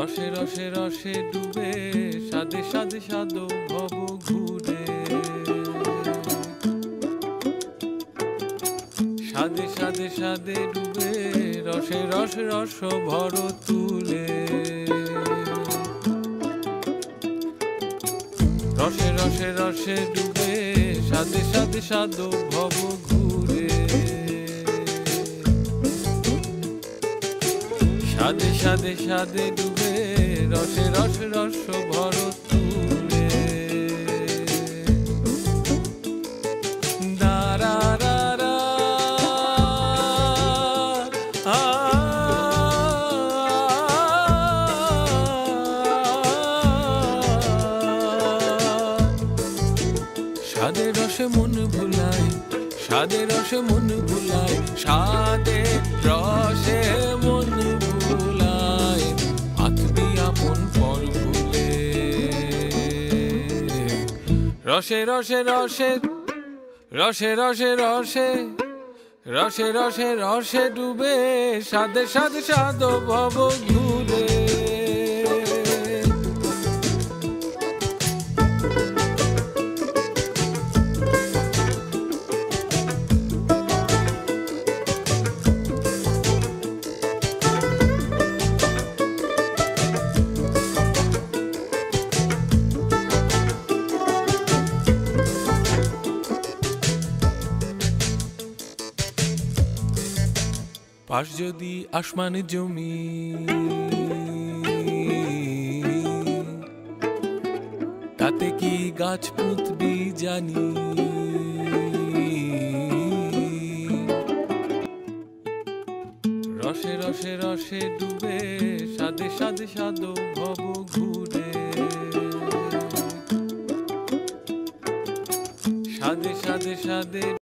রসে রসে রসে ডুবে সাদে সাদে সাদো ভব ঘুরে সাদে সাদে সাদে ডুবে রসে রসে রস ভর তুলে রসে রসে রসে ডুবে সাদে সাদে সাদো ভব ঘুরে সাদে সাদে সাদে ডুবে রসে রসে রস ভর তুলে দারা রা রা সাদে রসে মন ভুলায় সাদে রসে মন ভুলায় সাদে রসে মন ভুলায় আত্মীয়া মন পর ভুলে রসে রসে রসে রসে রসে রসে রসে রসে রসে ডুবে সাদে সাদে সাদো ভব ঘুরে পাশ যদি আসমান জমি তাতে কি গাছ পুঁতবি জানি রসে রসে রসে ডুবে সাদে সাদে সাদো ভব ঘুরে সাদে সাদে সাদে